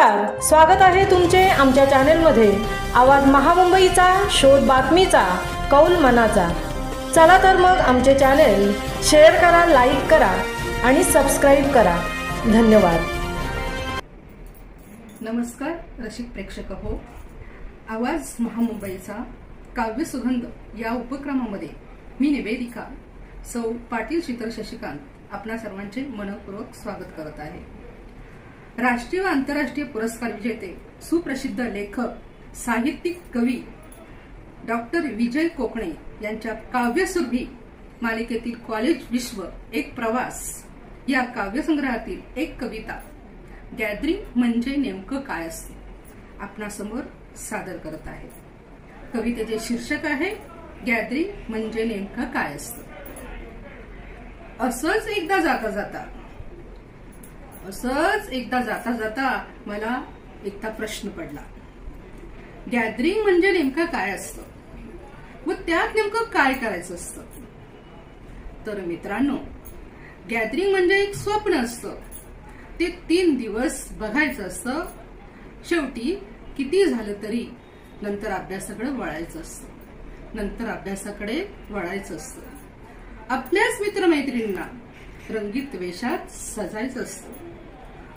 नमस्कार, स्वागत आहे तुमचे आमच्या चॅनेलमध्ये। आवाज महामुंबईचा, शोध बातमीचा, कौल मनाचा। चला तर मग आमचे चॅनेल शेअर करा, लाईक करा आणि सबस्क्राइब करा। धन्यवाद। नमस्कार रसिक प्रेक्षक हो, आवाज महामुंबईचा काव्य सुगंध या उपक्रमामध्ये मी निवेदिका सौ पाटील शीतल शशिकांत आपणा सर्वांचे मनपूर्वक स्वागत करत आहे। राष्ट्रीय व आंतरराष्ट्रीय पुरस्कार विजेते सुप्रसिद्ध लेखक, साहित्यिक, कवी डॉक्टर विजय कोकणे यांच्या काव्यसुरभी मालिकेतील कॉलेज विश्व एक प्रवास या काव्यसंग्रहातील एक कविता गॅदरिंग म्हणजे नेमकं काय असते आपणासमोर सादर करत आहे। कवितेचे शीर्षक आहे गॅदरिंग म्हणजे नेमकं काय असतं। असंच एकदा जाता जाता मला एकदा प्रश्न पडला, गॅदरिंग म्हणजे नेमकं काय असतं व त्यात नेमकं काय करायचं असतं। तर मित्रांनो, गॅदरिंग म्हणजे एक स्वप्न असतं, ते 3 दिवस बघायचं असतं, शेवटी किती झालं तरी नंतर अभ्यासाकडे वळायचं असतं। आपल्याच मित्रमैत्रिणींना रंगीत वेशात सजायचं असतं,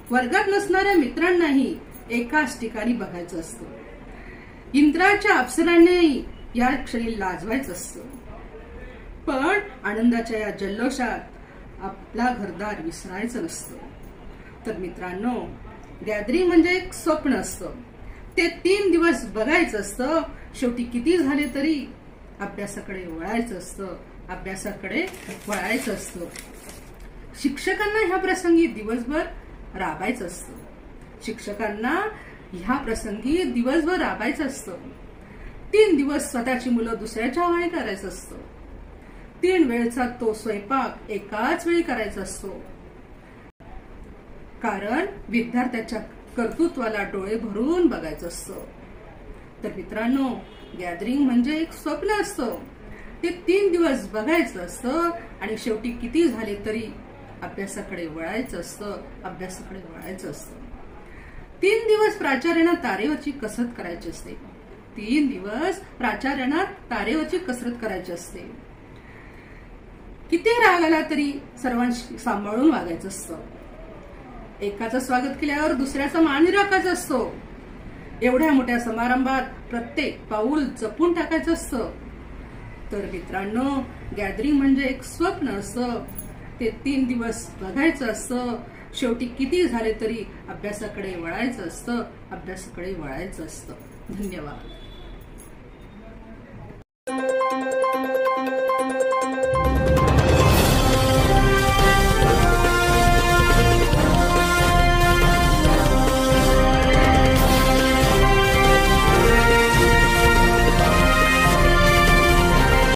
वर्गात नसणाऱ्या मित्रांनाही एकाच ठिकाणी बघायचं असतं, इंद्राच्या अप्सरांनाही या क्षणी लाजवायचं असतं। पण आनंदाच्या या जल्लोषात आपला घरदार विसरायचं नसतं। तर मित्रांनो, गॅदरिंग म्हणजे एक स्वप्न असतं, ते 3 दिवस बघायचं असतं, शेवटी किती झाले तरी अभ्यासाकडे वळायचं असतं। शिक्षकांना ह्या प्रसंगी दिवसभर राबायचं असतं। 3 दिवस स्वतःची मुलं दुसऱ्याच्या हवाली करायचं असतं। 3 वेळचा तो स्वयंपाक एकाच वेळी करायचा असतो, कारण विद्यार्थ्याच्या कर्तृत्वाला डोळे भरून बघायचं असतं। तर मित्रांनो, गॅदरिंग म्हणजे एक स्वप्न असतं, ते 3 दिवस बघायचं असतं आणि शेवटी किती झाले तरी अभ्यासाकडे वळायचं असतं। 3 दिवस प्राचार्यांना तारेवरची कसरत करायची असते। किती राग आला तरी सर्वांशी सांभाळून वागायचं असतं। एकाचं स्वागत केल्यावर दुसऱ्याचा मान राखायचा असतो। एवढ्या मोठ्या समारंभात प्रत्येक पाऊल जपून टाकायचं असतं। तर मित्रांनो, गॅदरिंग म्हणजे एक स्वप्न असतं, ते 3 दिवस बघायचं असतं, शेवटी किती झाले तरी अभ्यासाकडे वळायचं असतं। धन्यवाद।